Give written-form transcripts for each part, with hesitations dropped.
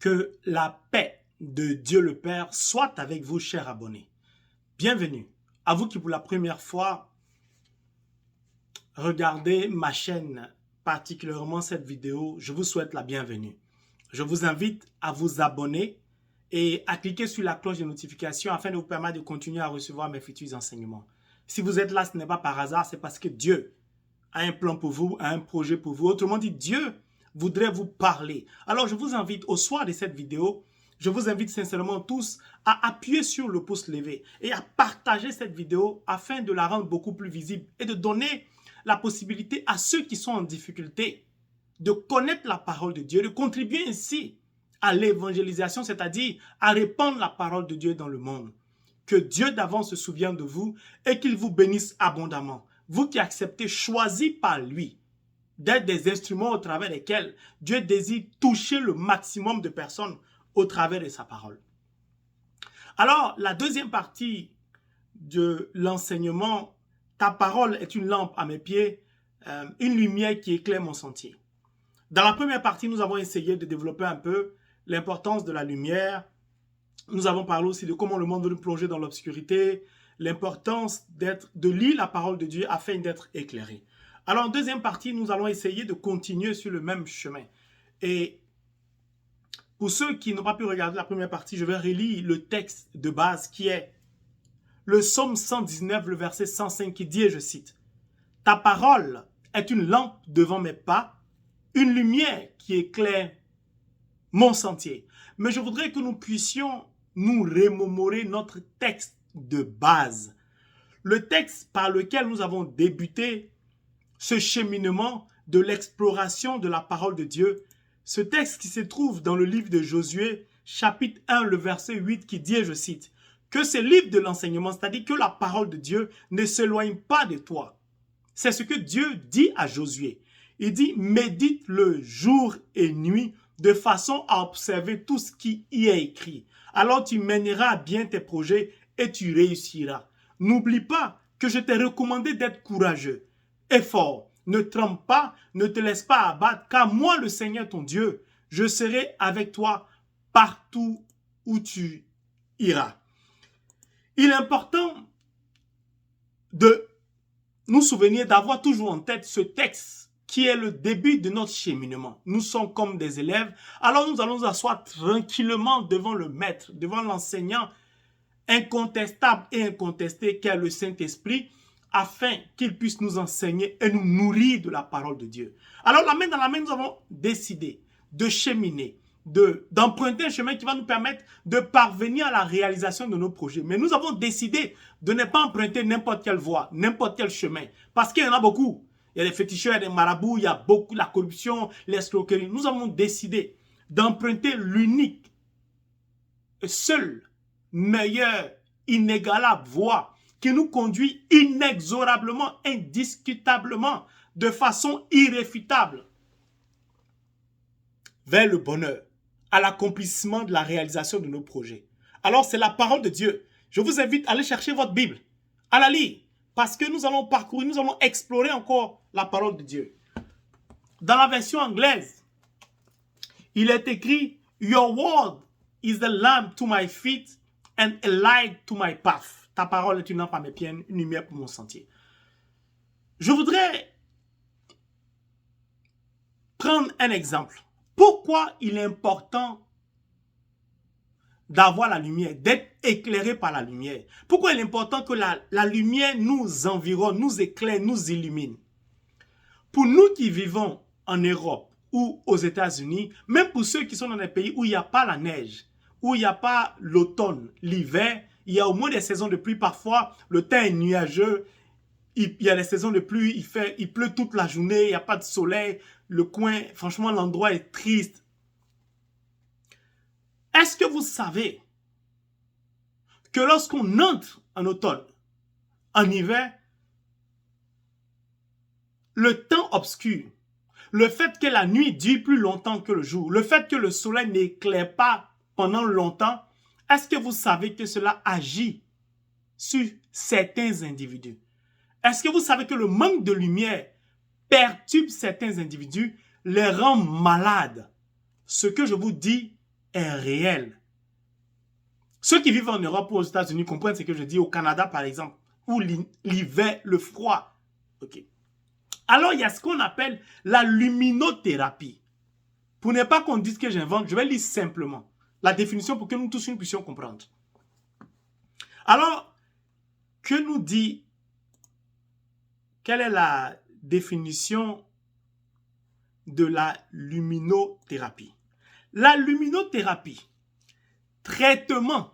Que la paix de Dieu le Père soit avec vous, chers abonnés. Bienvenue. À vous qui pour la première fois regardez ma chaîne, particulièrement cette vidéo, je vous souhaite la bienvenue. Je vous invite à vous abonner et à cliquer sur la cloche de notification afin de vous permettre de continuer à recevoir mes futurs enseignements. Si vous êtes là, ce n'est pas par hasard, c'est parce que Dieu a un plan pour vous, a un projet pour vous. Autrement dit, Dieu voudrait vous parler. Alors, je vous invite au soir de cette vidéo, je vous invite sincèrement tous à appuyer sur le pouce levé et à partager cette vidéo afin de la rendre beaucoup plus visible et de donner la possibilité à ceux qui sont en difficulté de connaître la parole de Dieu, de contribuer ainsi à l'évangélisation, c'est-à-dire à répandre la parole de Dieu dans le monde. Que Dieu d'avance se souvienne de vous et qu'il vous bénisse abondamment. Vous qui acceptez, choisis par lui, d'être des instruments au travers desquels Dieu désire toucher le maximum de personnes au travers de sa parole. Alors, la deuxième partie de l'enseignement, ta parole est une lampe à mes pieds, une lumière qui éclaire mon sentier. Dans la première partie, nous avons essayé de développer un peu l'importance de la lumière. Nous avons parlé aussi de comment le monde veut nous plonger dans l'obscurité, l'importance de lire la parole de Dieu afin d'être éclairé. Alors, en deuxième partie, nous allons essayer de continuer sur le même chemin. Et pour ceux qui n'ont pas pu regarder la première partie, je vais relire le texte de base qui est le psaume 119, le verset 105 qui dit, et je cite, « Ta parole est une lampe devant mes pas, une lumière qui éclaire mon sentier. » Mais je voudrais que nous puissions nous remémorer notre texte de base. Le texte par lequel nous avons débuté ce cheminement de l'exploration de la parole de Dieu. Ce texte qui se trouve dans le livre de Josué, chapitre 1, le verset 8 qui dit, et je cite, « Que ce livre de l'enseignement, c'est-à-dire que la parole de Dieu ne s'éloigne pas de toi. » C'est ce que Dieu dit à Josué. Il dit, « Médite-le jour et nuit de façon à observer tout ce qui y est écrit. Alors tu mèneras à bien tes projets et tu réussiras. N'oublie pas que je t'ai recommandé d'être courageux et fort. Ne tremble pas, ne te laisse pas abattre, car moi, le Seigneur ton Dieu, je serai avec toi partout où tu iras. » Il est important de nous souvenir d'avoir toujours en tête ce texte qui est le début de notre cheminement. Nous sommes comme des élèves, alors nous allons nous asseoir tranquillement devant le maître, devant l'enseignant incontestable et incontesté qu'est le Saint-Esprit, afin qu'il puisse nous enseigner et nous nourrir de la parole de Dieu. Alors la main dans la main, nous avons décidé de cheminer, d'emprunter un chemin qui va nous permettre de parvenir à la réalisation de nos projets. Mais nous avons décidé de ne pas emprunter n'importe quelle voie, n'importe quel chemin, parce qu'il y en a beaucoup. Il y a des féticheurs, il y a des marabouts, il y a beaucoup la corruption, l'escroquerie. Nous avons décidé d'emprunter l'unique, seule, meilleure, inégalable voie qui nous conduit inexorablement, indiscutablement, de façon irréfutable vers le bonheur, à l'accomplissement de la réalisation de nos projets. Alors c'est la parole de Dieu. Je vous invite à aller chercher votre Bible, à la lire, parce que nous allons parcourir, nous allons explorer encore la parole de Dieu. Dans la version anglaise, il est écrit « Your word is the lamp to my feet and a light to my path. » Ta parole est une lampe à mes pieds, une lumière pour mon sentier. Je voudrais prendre un exemple. Pourquoi il est important d'avoir la lumière, d'être éclairé par la lumière? Pourquoi il est important que la lumière nous environne, nous éclaire, nous illumine? Pour nous qui vivons en Europe ou aux États-Unis, même pour ceux qui sont dans des pays où il n'y a pas la neige, où il n'y a pas l'automne, l'hiver, il y a au moins des saisons de pluie. Parfois, le temps est nuageux, il y a les saisons de pluie, il pleut toute la journée, il n'y a pas de soleil, le coin, franchement, l'endroit est triste. Est-ce que vous savez que lorsqu'on entre en automne, en hiver, le temps obscur, le fait que la nuit dure plus longtemps que le jour, le fait que le soleil n'éclaire pas pendant longtemps, est-ce que vous savez que cela agit sur certains individus? Est-ce que vous savez que le manque de lumière perturbe certains individus, les rend malades? Ce que je vous dis est réel. Ceux qui vivent en Europe ou aux États-Unis comprennent ce que je dis, au Canada par exemple, où l'hiver, le froid. Ok. Alors, il y a ce qu'on appelle la luminothérapie. Pour ne pas qu'on dise que j'invente, je vais lire simplement la définition pour que nous tous nous puissions comprendre. Alors, que nous dit, quelle est la définition de la luminothérapie? La luminothérapie, traitement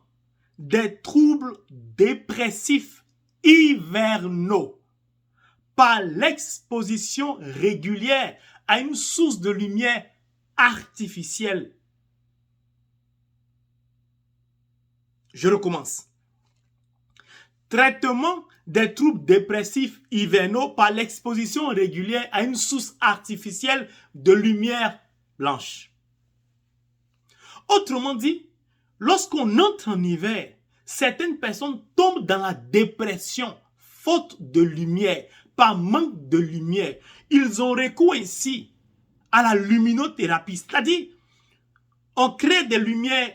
des troubles dépressifs hivernaux par l'exposition régulière à une source de lumière artificielle. Je recommence. Traitement des troubles dépressifs hivernaux par l'exposition régulière à une source artificielle de lumière blanche. Autrement dit, lorsqu'on entre en hiver, certaines personnes tombent dans la dépression, faute de lumière, par manque de lumière. Ils ont recours ainsi à la luminothérapie, c'est-à-dire on crée des lumières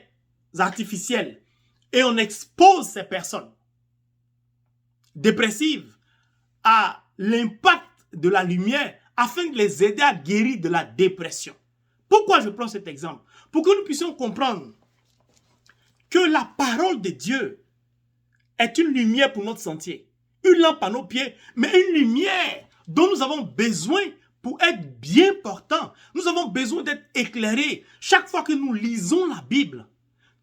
artificielles et on expose ces personnes dépressives à l'impact de la lumière afin de les aider à guérir de la dépression. Pourquoi je prends cet exemple? Pour que nous puissions comprendre que la parole de Dieu est une lumière pour notre sentier, une lampe à nos pieds, mais une lumière dont nous avons besoin pour être bien portants. Nous avons besoin d'être éclairés. Chaque fois que nous lisons la Bible,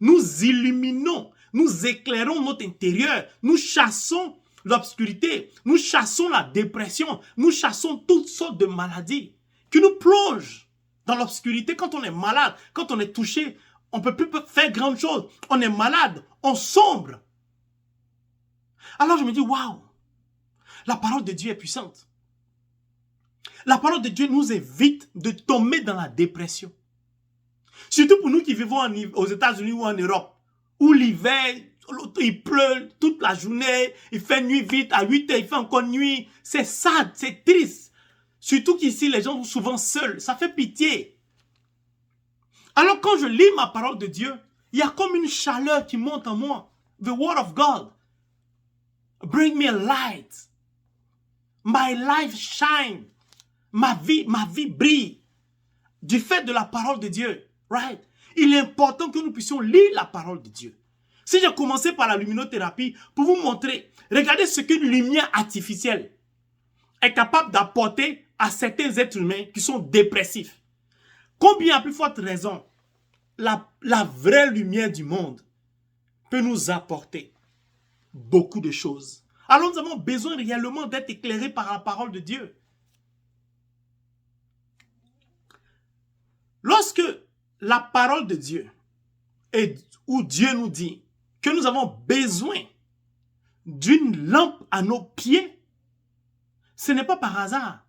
nous illuminons, nous éclairons notre intérieur, nous chassons l'obscurité, nous chassons la dépression, nous chassons toutes sortes de maladies qui nous plongent dans l'obscurité. Quand on est malade, quand on est touché, on ne peut plus faire grand chose. On est malade, on sombre. Alors je me dis, waouh, la parole de Dieu est puissante. La parole de Dieu nous évite de tomber dans la dépression. Surtout pour nous qui vivons aux États-Unis ou en Europe, où l'hiver, il pleut toute la journée, il fait nuit vite, à 8 heures, il fait encore nuit. C'est sad, c'est triste. Surtout qu'ici, les gens sont souvent seuls. Ça fait pitié. Alors quand je lis ma parole de Dieu, il y a comme une chaleur qui monte en moi. The word of God. Bring me a light. My life shine. Ma vie brille. Du fait de la parole de Dieu. Right? Il est important que nous puissions lire la parole de Dieu. Si j'ai commencé par la luminothérapie, pour vous montrer, regardez ce qu'une lumière artificielle est capable d'apporter à certains êtres humains qui sont dépressifs. Combien à plus forte raison, la vraie lumière du monde peut nous apporter beaucoup de choses. Alors nous avons besoin réellement d'être éclairés par la parole de Dieu. Lorsque la parole de Dieu, où Dieu nous dit que nous avons besoin d'une lampe à nos pieds, ce n'est pas par hasard.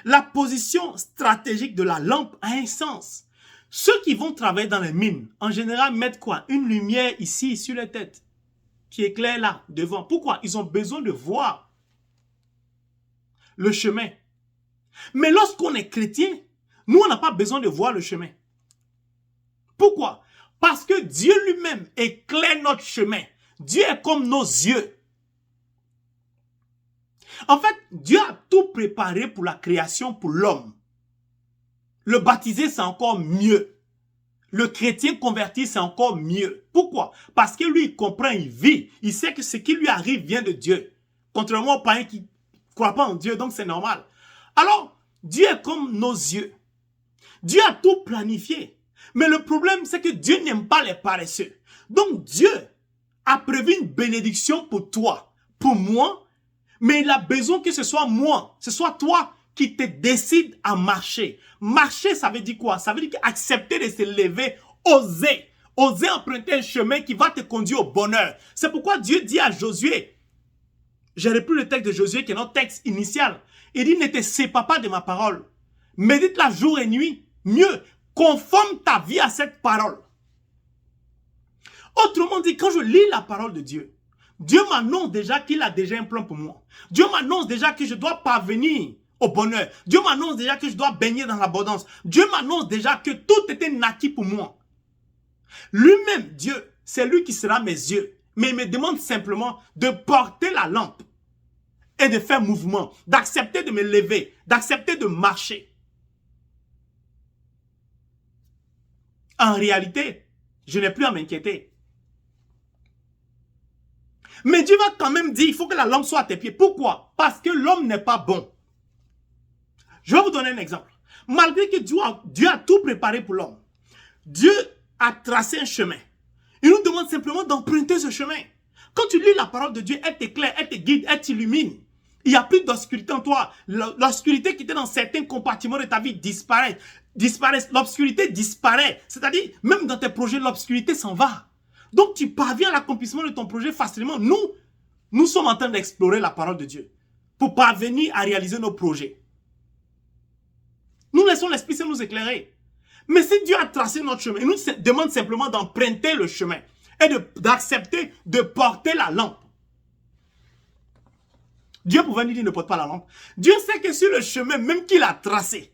La position stratégique de la lampe a un sens. Ceux qui vont travailler dans les mines, en général, mettent quoi? Une lumière ici, sur la tête, qui éclaire là, devant. Pourquoi? Ils ont besoin de voir le chemin. Mais lorsqu'on est chrétien, nous, on n'a pas besoin de voir le chemin. Pourquoi? Parce que Dieu lui-même éclaire notre chemin. Dieu est comme nos yeux. En fait, Dieu a tout préparé pour la création, pour l'homme. Le baptisé, c'est encore mieux. Le chrétien converti, c'est encore mieux. Pourquoi? Parce que lui, il comprend, il vit. Il sait que ce qui lui arrive vient de Dieu. Contrairement aux païens qui ne croient pas en Dieu, donc c'est normal. Alors, Dieu est comme nos yeux. Dieu a tout planifié. Mais le problème, c'est que Dieu n'aime pas les paresseux. Donc, Dieu a prévu une bénédiction pour toi, pour moi, mais il a besoin que ce soit moi, ce soit toi qui te décide à marcher. Marcher, ça veut dire quoi? Ça veut dire accepter de se lever, oser. Oser emprunter un chemin qui va te conduire au bonheur. C'est pourquoi Dieu dit à Josué, j'ai repris le texte de Josué qui est notre texte initial. Il dit, ne te sépare pas de ma parole. Médite-la jour et nuit. Mieux, conforme ta vie à cette parole. Autrement dit, quand je lis la parole de Dieu, Dieu m'annonce déjà qu'il a déjà un plan pour moi. Dieu m'annonce déjà que je dois parvenir au bonheur. Dieu m'annonce déjà que je dois baigner dans l'abondance. Dieu m'annonce déjà que tout était naquit pour moi. Lui-même, Dieu, c'est lui qui sera mes yeux. Mais il me demande simplement de porter la lampe et de faire mouvement, d'accepter de me lever, d'accepter de marcher. En réalité, je n'ai plus à m'inquiéter. Mais Dieu va quand même dire, il faut que la lampe soit à tes pieds. Pourquoi? Parce que l'homme n'est pas bon. Je vais vous donner un exemple. Malgré que Dieu a tout préparé pour l'homme, Dieu a tracé un chemin. Il nous demande simplement d'emprunter ce chemin. Quand tu lis la parole de Dieu, elle t'éclaire, elle te guide, elle t'illumine. Il n'y a plus d'obscurité en toi. L'obscurité qui était dans certains compartiments de ta vie disparaît. L'obscurité disparaît. C'est-à-dire, même dans tes projets, l'obscurité s'en va. Donc, tu parviens à l'accomplissement de ton projet facilement. Nous sommes en train d'explorer la parole de Dieu pour parvenir à réaliser nos projets. Nous laissons l'Esprit Saint nous éclairer. Mais si Dieu a tracé notre chemin, il nous demande simplement d'emprunter le chemin et d'accepter de porter la lampe. Dieu pouvait nous dire ne porte pas la lampe. Dieu sait que sur le chemin même qu'il a tracé,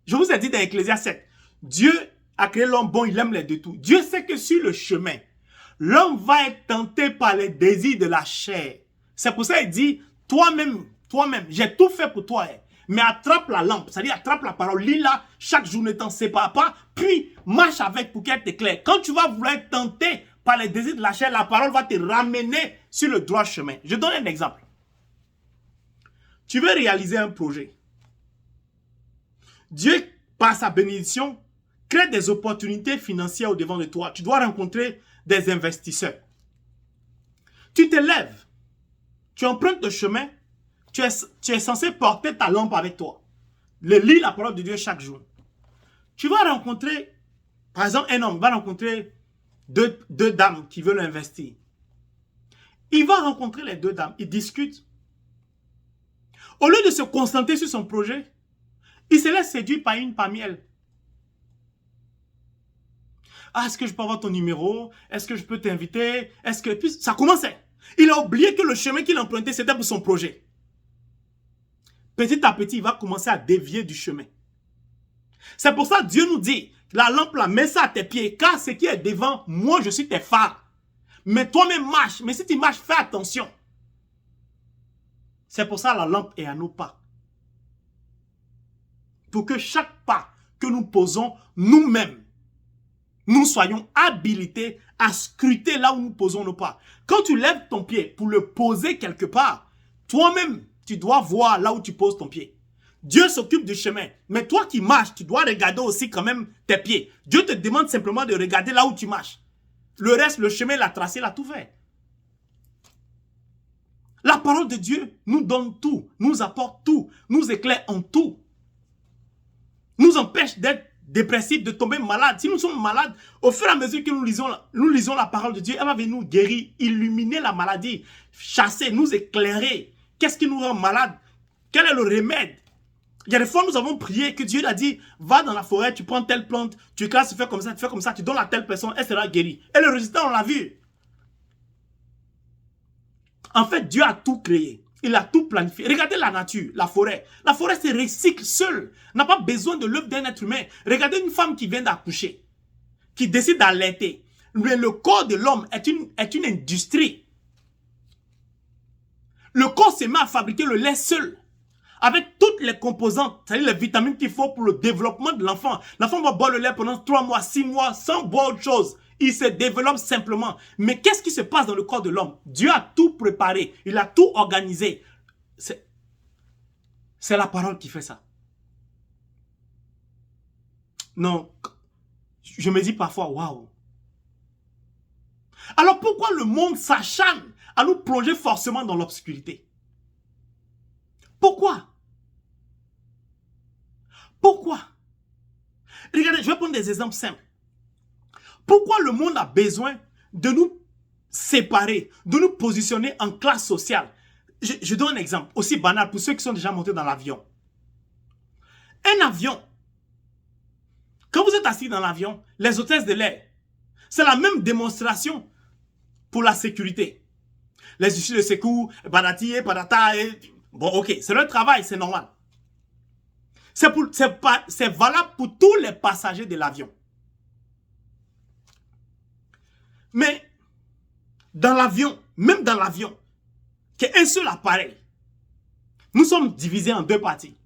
je vous ai dit dans Ecclésiaste 7, Dieu a créé l'homme bon, il aime les deux tout. Dieu sait que sur le chemin, l'homme va être tenté par les désirs de la chair. C'est pour ça qu'il dit, toi-même, j'ai tout fait pour toi. Mais attrape la lampe, c'est-à-dire attrape la parole, lis-la chaque jour, ne t'en sépare pas, puis marche avec pour qu'elle t'éclaire. Quand tu vas vouloir être tenté par les désirs de la chair, la parole va te ramener sur le droit chemin. Je donne un exemple. Tu veux réaliser un projet. Dieu, par sa bénédiction, crée des opportunités financières au devant de toi. Tu dois rencontrer des investisseurs. Tu te lèves, tu empruntes le chemin, tu es censé porter ta lampe avec toi. Lis la parole de Dieu chaque jour. Tu vas rencontrer, par exemple, un homme va rencontrer deux dames qui veulent investir. Il va rencontrer les deux dames, ils discutent. Au lieu de se concentrer sur son projet, il se laisse séduire par une parmi elles. Ah, est-ce que je peux avoir ton numéro? Est-ce que je peux t'inviter? Est-ce que... Puis ça commençait. Il a oublié que le chemin qu'il empruntait, c'était pour son projet. Petit à petit, il va commencer à dévier du chemin. C'est pour ça que Dieu nous dit, la lampe là, mets ça à tes pieds, car ce qui est devant, moi je suis tes phares. Mais toi-même marche, mais si tu marches, fais attention. C'est pour ça que la lampe est à nos pas. Pour que chaque pas que nous posons, nous-mêmes, nous soyons habilités à scruter là où nous posons nos pas. Quand tu lèves ton pied pour le poser quelque part, toi-même, tu dois voir là où tu poses ton pied. Dieu s'occupe du chemin. Mais toi qui marches, tu dois regarder aussi quand même tes pieds. Dieu te demande simplement de regarder là où tu marches. Le reste, le chemin, l'a tracé, l'a tout fait. La parole de Dieu nous donne tout, nous apporte tout, nous éclaire en tout. Nous empêche d'être dépressifs, de tomber malades. Si nous sommes malades, au fur et à mesure que nous lisons la parole de Dieu, elle va venir nous guérir, illuminer la maladie, chasser, nous éclairer. Qu'est-ce qui nous rend malades? Quel est le remède? Il y a des fois, nous avons prié que Dieu a dit, va dans la forêt, tu prends telle plante, tu éclates, tu fais comme ça, tu donnes à telle personne, elle sera guérie. Et le résultat, on l'a vu. En fait, Dieu a tout créé. Il a tout planifié. Regardez la nature, la forêt. La forêt se recycle seule. N'a pas besoin de l'œuvre d'un être humain. Regardez une femme qui vient d'accoucher, qui décide d'allaiter. Mais le corps de l'homme est une industrie. Le corps se met à fabriquer le lait seul. Avec toutes les composantes, c'est-à-dire les vitamines qu'il faut pour le développement de l'enfant. L'enfant va boire le lait pendant 3 mois, 6 mois, sans boire autre chose. Il se développe simplement. Mais qu'est-ce qui se passe dans le corps de l'homme? Dieu a tout préparé. Il a tout organisé. C'est la parole qui fait ça. Non, je me dis parfois, waouh. Alors pourquoi le monde s'acharne à nous plonger forcément dans l'obscurité? Pourquoi? Pourquoi? Regardez, je vais prendre des exemples simples. Pourquoi le monde a besoin de nous séparer, de nous positionner en classe sociale? Je donne un exemple aussi banal pour ceux qui sont déjà montés dans l'avion. Un avion, quand vous êtes assis dans l'avion, les hôtesses de l'air, c'est la même démonstration pour la sécurité. Les issues de secours, patati et patata, Bon, ok, c'est leur travail, c'est normal. C'est valable pour tous les passagers de l'avion. Mais dans l'avion, même dans l'avion, qui est un seul appareil, nous sommes divisés en deux parties.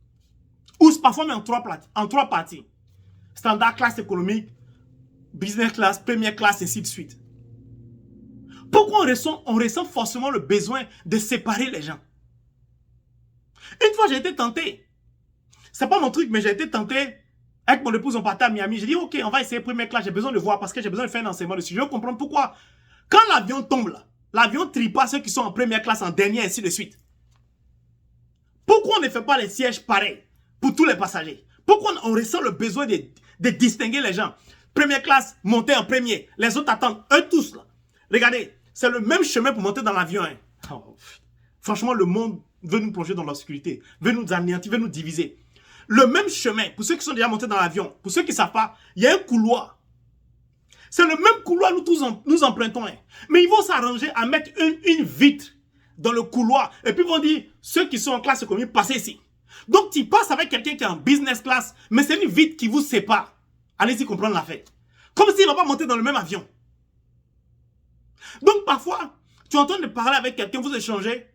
Ou parfois même en trois parties. Standard, classe économique, business class, première classe, et ainsi de suite. Pourquoi on ressent forcément le besoin de séparer les gens? Une fois, j'ai été tenté. C'est pas mon truc, mais j'ai été tenté. Avec mon épouse, on partait à Miami. J'ai dit, ok, on va essayer première classe. J'ai besoin de voir parce que j'ai besoin de faire un enseignement dessus. Je veux comprendre pourquoi. Quand l'avion tombe là, l'avion trie pas ceux qui sont en première classe, en dernière, et ainsi de suite. Pourquoi on ne fait pas les sièges pareils pour tous les passagers? Pourquoi on ressent le besoin de distinguer les gens? Première classe, monter en premier. Les autres attendent. Eux tous là. Regardez, c'est le même chemin pour monter dans l'avion. Hein. Oh, franchement, le monde veut nous plonger dans l'obscurité, veut nous anéantir, veut nous diviser. Le même chemin, pour ceux qui sont déjà montés dans l'avion, pour ceux qui ne savent pas, il y a un couloir. C'est le même couloir nous empruntons. Hein. Mais ils vont s'arranger à mettre une vitre dans le couloir. Et puis ils vont dire, ceux qui sont en classe économique, passez ici. Donc tu passes avec quelqu'un qui est en business class, mais c'est une vitre qui vous sépare. Allez-y comprendre l'affaire. Comme s'ils ne vont pas monter dans le même avion. Donc parfois, tu es en train de parler avec quelqu'un, vous échangez.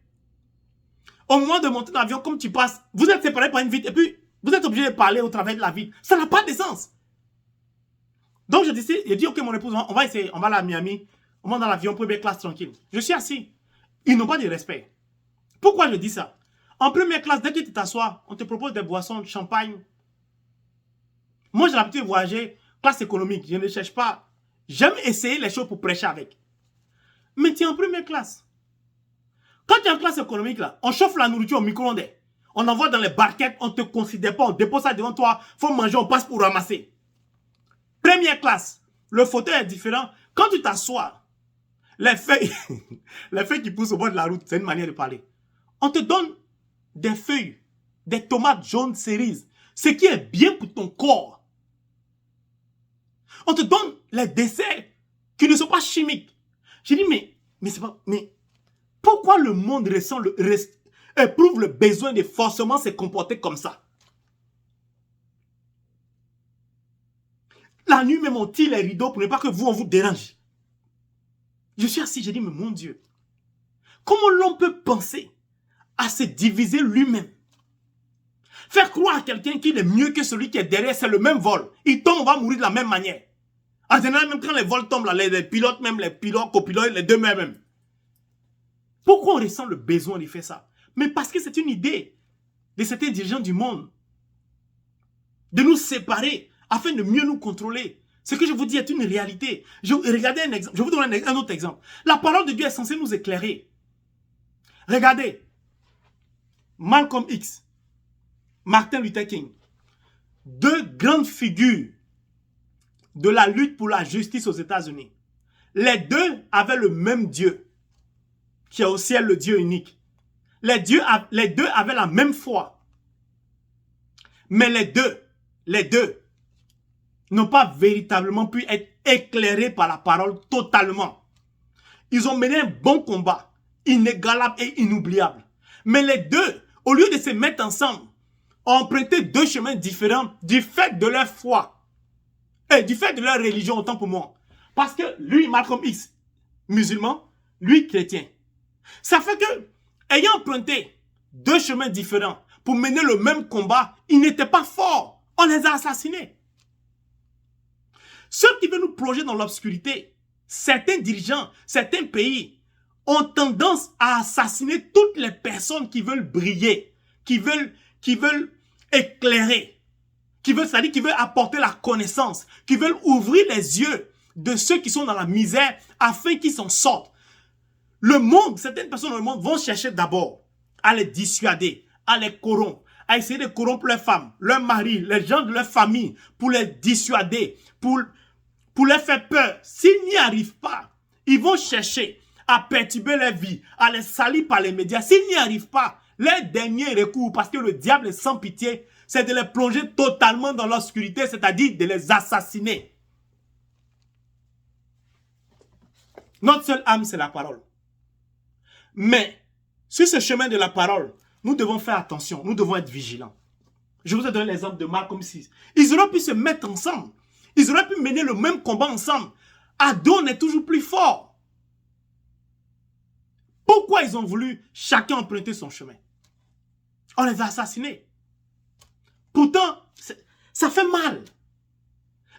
Au moment de monter dans l'avion, comme tu passes, vous êtes séparés par une vitre et puis vous êtes obligé de parler au travers de la vitre. Ça n'a pas de sens. Donc j'ai dit, ok mon épouse, on va essayer, on va aller à Miami, on va dans l'avion, première classe tranquille. Je suis assis. Ils n'ont pas de respect. Pourquoi je dis ça? En première classe, dès que tu t'assois, on te propose des boissons, de champagne. Moi j'ai l'habitude de voyager, classe économique, je ne cherche pas. J'aime essayer les choses pour prêcher avec. Mais tu es en première classe. Quand tu es en classe économique, là, on chauffe la nourriture au micro-ondes. On envoie dans les barquettes, on ne te considère pas, on dépose ça devant toi, il faut manger, on passe pour ramasser. Première classe, le fauteuil est différent. Quand tu t'assois, les feuilles, les feuilles qui poussent au bord de la route, c'est une manière de parler. On te donne des feuilles, des tomates jaunes cerises, ce qui est bien pour ton corps. On te donne les desserts qui ne sont pas chimiques. J'ai dit, mais pourquoi le monde éprouve le besoin de forcément se comporter comme ça? La nuit même, on tire les rideaux pour ne pas que on vous dérange. Je suis assis, j'ai dit, mais mon Dieu, comment l'on peut penser à se diviser lui-même? Faire croire à quelqu'un qu'il est mieux que celui qui est derrière, c'est le même vol. Il tombe, on va mourir de la même manière. En général, même quand les vols tombent, là, les pilotes, même les pilotes, copilotes, les deux mêmes. Pourquoi on ressent le besoin de faire ça? Mais parce que c'est une idée de certains dirigeants du monde de nous séparer afin de mieux nous contrôler. Ce que je vous dis est une réalité. Regardez un exemple. Je vous donne un autre exemple. La parole de Dieu est censée nous éclairer. Regardez. Malcolm X, Martin Luther King, deux grandes figures de la lutte pour la justice aux États-Unis. Les deux avaient le même Dieu, qui est au ciel le Dieu unique. Les deux avaient la même foi. Mais les deux n'ont pas véritablement pu être éclairés par la parole totalement. Ils ont mené un bon combat, inégalable et inoubliable. Mais les deux, au lieu de se mettre ensemble, ont emprunté deux chemins différents du fait de leur foi et du fait de leur religion, autant pour moi. Parce que lui, Malcolm X, musulman, lui, chrétien. Ça fait que, ayant emprunté deux chemins différents pour mener le même combat, ils n'étaient pas forts. On les a assassinés. Ceux qui veulent nous plonger dans l'obscurité, certains dirigeants, certains pays ont tendance à assassiner toutes les personnes qui veulent briller, qui veulent éclairer, c'est-à-dire qui veulent apporter la connaissance, qui veulent ouvrir les yeux de ceux qui sont dans la misère afin qu'ils s'en sortent. Le monde, certaines personnes dans le monde vont chercher d'abord à les dissuader, à les corrompre, à essayer de corrompre leurs femmes, leurs maris, les gens de leur famille, pour les dissuader, pour leur faire peur. S'ils n'y arrivent pas, ils vont chercher à perturber leur vie, à les salir par les médias. S'ils n'y arrivent pas, leur dernier recours, parce que le diable est sans pitié, c'est de les plonger totalement dans l'obscurité, c'est-à-dire de les assassiner. Notre seule âme, c'est la parole. Mais, sur ce chemin de la parole, nous devons faire attention, nous devons être vigilants. Je vous ai donné l'exemple de Malcolm X. Ils auraient pu se mettre ensemble. Ils auraient pu mener le même combat ensemble. À deux, on est toujours plus fort. Pourquoi ils ont voulu chacun emprunter son chemin? On les a assassinés. Pourtant, ça fait mal.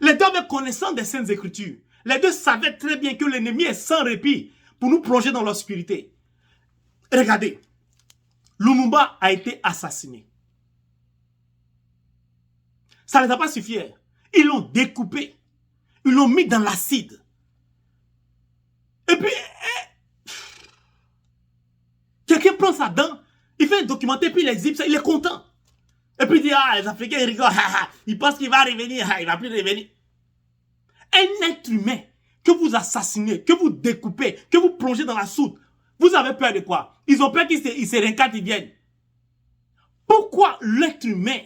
Les deux avaient connaissance des Saintes Écritures. Les deux savaient très bien que l'ennemi est sans répit pour nous plonger dans l'obscurité. Regardez, Lumumba a été assassiné. Ça ne les a pas suffi. Ils l'ont découpé. Ils l'ont mis dans l'acide. Et puis, quelqu'un prend sa dent, il fait un documentaire, puis il exhibe ça, il est content. Et puis il dit, ah, les Africains, ils rigolent, ils pensent qu'il va revenir, il ne va plus revenir. Un être humain que vous assassinez, que vous découpez, que vous plongez dans la soude, vous avez peur de quoi? Ils ont peur qu'ils se réincarnent, ils viennent. Pourquoi l'être humain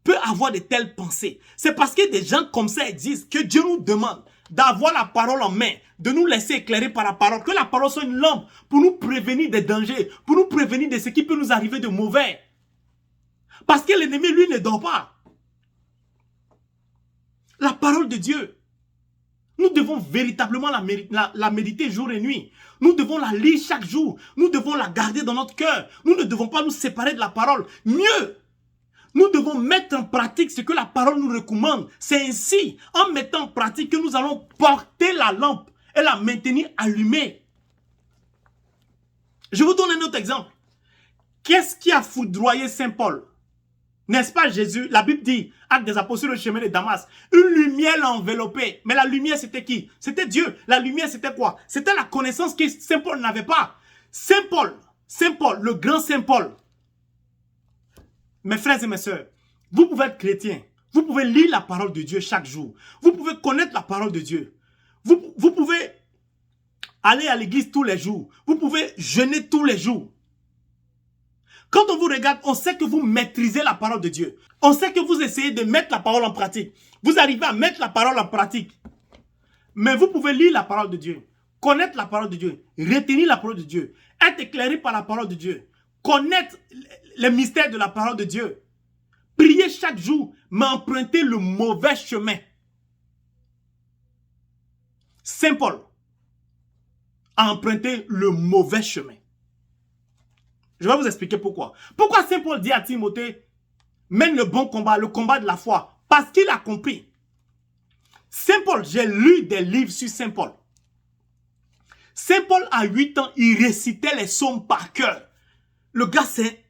peut avoir de telles pensées? C'est parce que des gens comme ça existent, que Dieu nous demande d'avoir la parole en main, de nous laisser éclairer par la parole, que la parole soit une lampe pour nous prévenir des dangers, pour nous prévenir de ce qui peut nous arriver de mauvais. Parce que l'ennemi, lui, ne dort pas. La parole de Dieu, nous devons véritablement la méditer jour et nuit. Nous devons la lire chaque jour. Nous devons la garder dans notre cœur. Nous ne devons pas nous séparer de la parole. Mieux, nous devons mettre en pratique ce que la parole nous recommande. C'est ainsi, en mettant en pratique, que nous allons porter la lampe et la maintenir allumée. Je vous donne un autre exemple. Qu'est-ce qui a foudroyé Saint Paul? N'est-ce pas Jésus? La Bible dit, acte des apôtres sur le chemin de Damas, une lumière l'a enveloppé. Mais la lumière, c'était qui? C'était Dieu. La lumière, c'était quoi? C'était la connaissance que Saint Paul n'avait pas. Saint Paul, le grand Saint Paul. Mes frères et mes sœurs, vous pouvez être chrétien. Vous pouvez lire la parole de Dieu chaque jour. Vous pouvez connaître la parole de Dieu. Vous pouvez aller à l'église tous les jours. Vous pouvez jeûner tous les jours. Quand on vous regarde, on sait que vous maîtrisez la parole de Dieu. On sait que vous essayez de mettre la parole en pratique. Vous arrivez à mettre la parole en pratique. Mais vous pouvez lire la parole de Dieu, connaître la parole de Dieu, retenir la parole de Dieu, être éclairé par la parole de Dieu, connaître les mystères de la parole de Dieu, prier chaque jour, mais emprunter le mauvais chemin. Saint Paul a emprunté le mauvais chemin. Je vais vous expliquer pourquoi. Pourquoi Saint Paul dit à Timothée, mène le bon combat, le combat de la foi? Parce qu'il a compris. Saint Paul, j'ai lu des livres sur Saint Paul. Saint Paul, à 8 ans, il récitait les psaumes par cœur. Le gars, c'est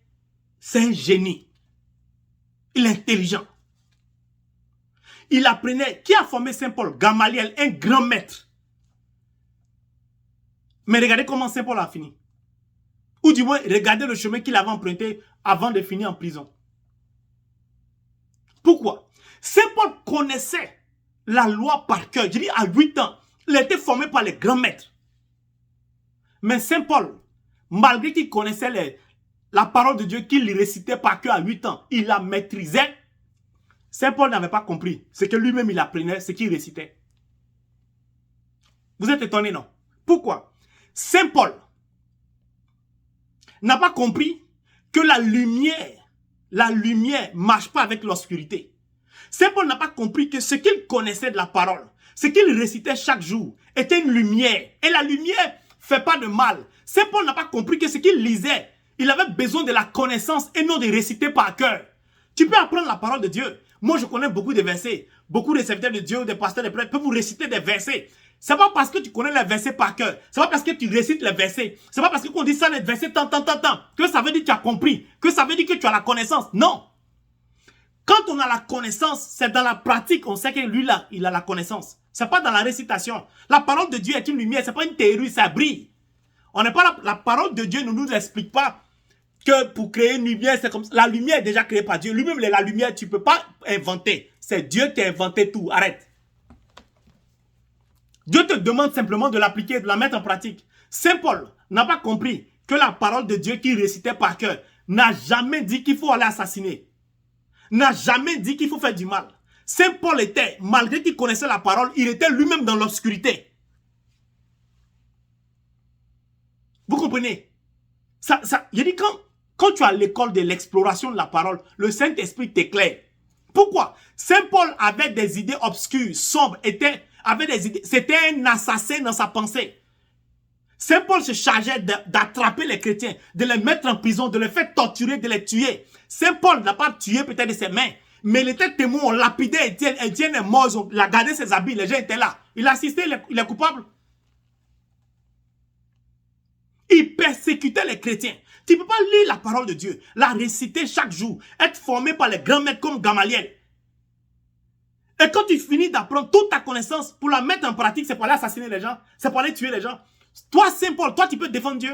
un génie. Il est intelligent. Il apprenait. Qui a formé Saint Paul? Gamaliel, un grand maître. Mais regardez comment Saint Paul a fini. Ou du moins, regardez le chemin qu'il avait emprunté avant de finir en prison. Pourquoi? Saint Paul connaissait la loi par cœur. Je dis à 8 ans, il était formé par les grands maîtres. Mais Saint Paul, malgré qu'il connaissait la parole de Dieu qu'il récitait par cœur à 8 ans, il la maîtrisait. Saint Paul n'avait pas compris ce que lui-même il apprenait, ce qu'il récitait. Vous êtes étonnés, non? Pourquoi? Saint Paul n'a pas compris que la lumière ne marche pas avec l'obscurité. Saint Paul n'a pas compris que ce qu'il connaissait de la parole, ce qu'il récitait chaque jour, était une lumière. Et la lumière ne fait pas de mal. Saint Paul n'a pas compris que ce qu'il lisait, il avait besoin de la connaissance et non de réciter par cœur. Tu peux apprendre la parole de Dieu. Moi, je connais beaucoup de versets. Beaucoup de serviteurs de Dieu, des pasteurs, des prêtres peuvent vous réciter des versets. C'est pas parce que tu connais les versets par cœur. C'est pas parce que tu récites les versets. C'est pas parce qu'on dit ça les versets tant, que ça veut dire que tu as compris. Que ça veut dire que tu as la connaissance. Non. Quand on a la connaissance, c'est dans la pratique. On sait que lui là, il a la connaissance. C'est pas dans la récitation. La parole de Dieu est une lumière. C'est pas une théorie, ça brille. On n'est pas là. La parole de Dieu ne nous explique pas que pour créer une lumière, c'est comme ça. La lumière est déjà créée par Dieu. Lui-même, la lumière, tu peux pas inventer. C'est Dieu qui a inventé tout. Arrête. Dieu te demande simplement de l'appliquer, de la mettre en pratique. Saint Paul n'a pas compris que la parole de Dieu qu'il récitait par cœur n'a jamais dit qu'il faut aller assassiner. N'a jamais dit qu'il faut faire du mal. Saint Paul était, malgré qu'il connaissait la parole, il était lui-même dans l'obscurité. Vous comprenez? Il dit quand Quand tu as l'école de l'exploration de la parole, le Saint-Esprit t'éclaire. Pourquoi? Saint Paul avait des idées obscures, sombres, c'était un assassin dans sa pensée. Saint Paul se chargeait d'attraper les chrétiens, de les mettre en prison, de les faire torturer, de les tuer. Saint Paul n'a pas tué peut-être de ses mains, mais il était témoin, on lapidait Étienne. Étienne est mort, il a gardé ses habits, les gens étaient là. Il a assisté, il est coupable. Il persécutait les chrétiens. Tu ne peux pas lire la parole de Dieu, la réciter chaque jour, être formé par les grands maîtres comme Gamaliel. Et quand tu finis d'apprendre toute ta connaissance pour la mettre en pratique, c'est pour aller assassiner les gens, c'est pour aller tuer les gens. Toi, Saint Paul, toi, tu peux défendre Dieu.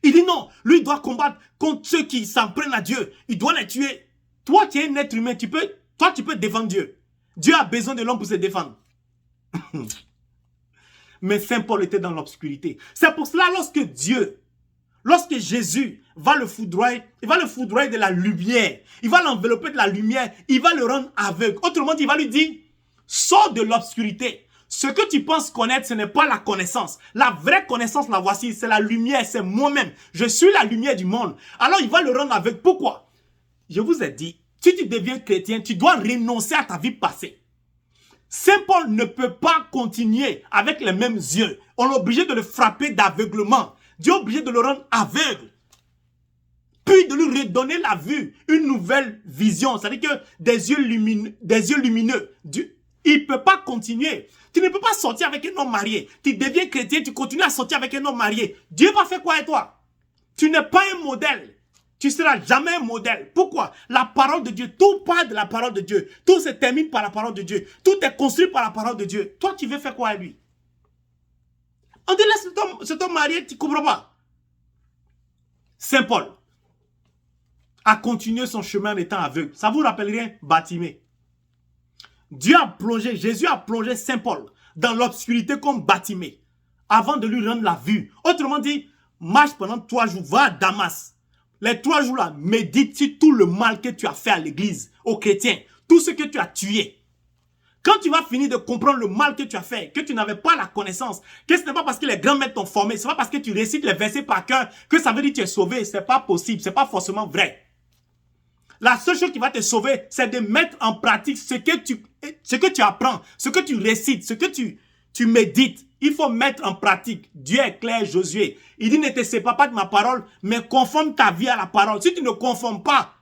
Il dit non, lui, il doit combattre contre ceux qui s'en prennent à Dieu. Il doit les tuer. Toi, tu es un être humain, tu peux défendre Dieu. Dieu a besoin de l'homme pour se défendre. Mais Saint Paul était dans l'obscurité. C'est pour cela, lorsque Jésus va le foudroyer, il va le foudroyer de la lumière. Il va l'envelopper de la lumière. Il va le rendre aveugle. Autrement dit, il va lui dire, sors de l'obscurité. Ce que tu penses connaître, ce n'est pas la connaissance. La vraie connaissance, la voici, c'est la lumière, c'est moi-même. Je suis la lumière du monde. Alors, il va le rendre aveugle. Pourquoi? Je vous ai dit, si tu deviens chrétien, tu dois renoncer à ta vie passée. Saint Paul ne peut pas continuer avec les mêmes yeux. On est obligé de le frapper d'aveuglement. Dieu est obligé de le rendre aveugle. Puis de lui redonner la vue, une nouvelle vision. C'est-à-dire que des yeux lumineux. Il ne peut pas continuer. Tu ne peux pas sortir avec un homme marié. Tu deviens chrétien, tu continues à sortir avec un homme marié. Dieu va faire quoi avec toi? Tu n'es pas un modèle. Tu ne seras jamais un modèle. Pourquoi? La parole de Dieu, tout part de la parole de Dieu. Tout se termine par la parole de Dieu. Tout est construit par la parole de Dieu. Toi, tu veux faire quoi à lui? On te laisse cet homme marié, tu ne comprends pas. Saint Paul a continué son chemin en étant aveugle. Ça vous rappelle rien? Bartimée. Jésus a plongé Saint Paul dans l'obscurité comme Bartimée avant de lui rendre la vue. Autrement dit, marche pendant 3 jours, va à Damas. Les 3 jours là, médite sur tout le mal que tu as fait à l'église, aux chrétiens, tout ce que tu as tué. Quand tu vas finir de comprendre le mal que tu as fait, que tu n'avais pas la connaissance, que ce n'est pas parce que les grands maîtres t'ont formé, ce n'est pas parce que tu récites les versets par cœur que ça veut dire que tu es sauvé. Ce n'est pas possible, ce n'est pas forcément vrai. La seule chose qui va te sauver, c'est de mettre en pratique ce que tu apprends, ce que tu récites, ce que tu médites. Il faut mettre en pratique. Dieu est clair, Josué. Il dit, ne te sépare pas de ma parole, mais conforme ta vie à la parole. Si tu ne conformes pas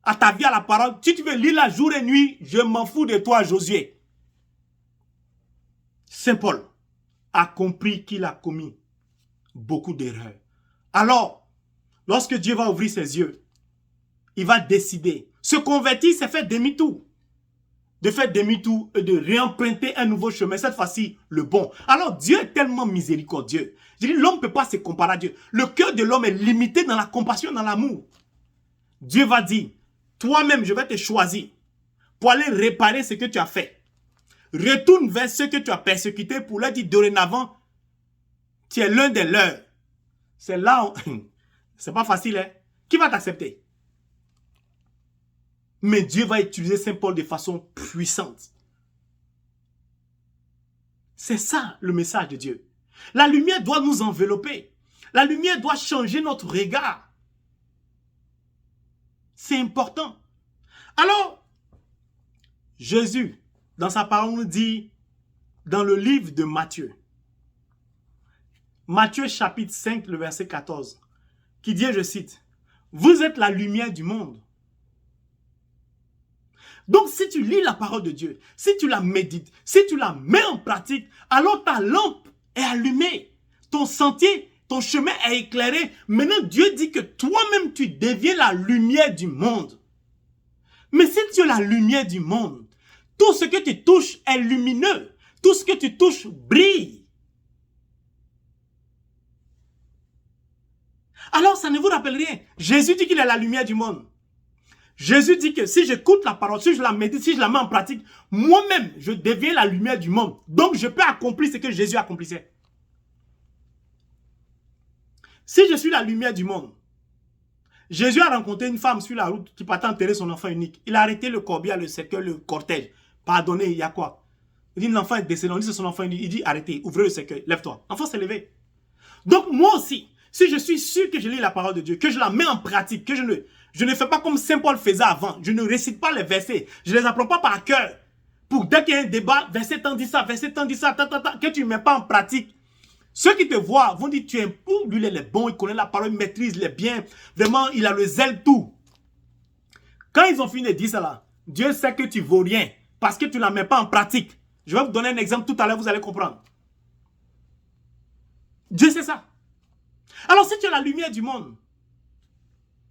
à ta vie à la parole, si tu veux lire la jour et nuit, je m'en fous de toi, Josué. Saint Paul a compris qu'il a commis beaucoup d'erreurs. Alors, lorsque Dieu va ouvrir ses yeux, il va décider. Se convertir, c'est faire demi-tour. De faire demi-tour et de réemprunter un nouveau chemin. Cette fois-ci, le bon. Alors, Dieu est tellement miséricordieux. Je dis, l'homme ne peut pas se comparer à Dieu. Le cœur de l'homme est limité dans la compassion, dans l'amour. Dieu va dire, toi-même, je vais te choisir pour aller réparer ce que tu as fait. Retourne vers ceux que tu as persécutés pour leur dire, dorénavant, tu es l'un des leurs. C'est là où... C'est pas facile, hein? Qui va t'accepter? Mais Dieu va utiliser Saint Paul de façon puissante. C'est ça le message de Dieu. La lumière doit nous envelopper. La lumière doit changer notre regard. C'est important. Alors, Jésus, dans sa parole, nous dit, dans le livre de Matthieu, Matthieu chapitre 5, le verset 14, qui dit, je cite, « Vous êtes la lumière du monde. » Donc, si tu lis la parole de Dieu, si tu la médites, si tu la mets en pratique, alors ta lampe est allumée. Ton sentier, ton chemin est éclairé. Maintenant, Dieu dit que toi-même, tu deviens la lumière du monde. Mais si tu es la lumière du monde, tout ce que tu touches est lumineux. Tout ce que tu touches brille. Alors, ça ne vous rappelle rien. Jésus dit qu'il est la lumière du monde. Jésus dit que si j'écoute la parole, si je la médite, si je la mets en pratique, moi-même, je deviens la lumière du monde. Donc, je peux accomplir ce que Jésus accomplissait. Si je suis la lumière du monde, Jésus a rencontré une femme sur la route qui partait enterrer son enfant unique. Il a arrêté le corbillard, le cercueil, le cortège. Pardonnez, il y a quoi? Il dit, l'enfant est décédé, on dit c'est son enfant unique. Il dit, arrêtez, ouvrez le cercueil, lève-toi. L'enfant s'est levé. Donc, moi aussi, Si je suis sûr que je lis la parole de Dieu, que je la mets en pratique, que je ne fais pas comme Saint Paul faisait avant, je ne récite pas les versets, je ne les apprends pas par cœur. Pour dès qu'il y a un débat, verset tant dit ça, verset tant dit ça, que tu ne mets pas en pratique. Ceux qui te voient vont dire, tu es un pou, lui il est bon, il connaît la parole, il maîtrise les biens, vraiment il a le zèle, tout. Quand ils ont fini de dire ça là, Dieu sait que tu ne vaux rien parce que tu ne la mets pas en pratique. Je vais vous donner un exemple tout à l'heure, vous allez comprendre. Dieu sait ça. Alors si tu as la lumière du monde,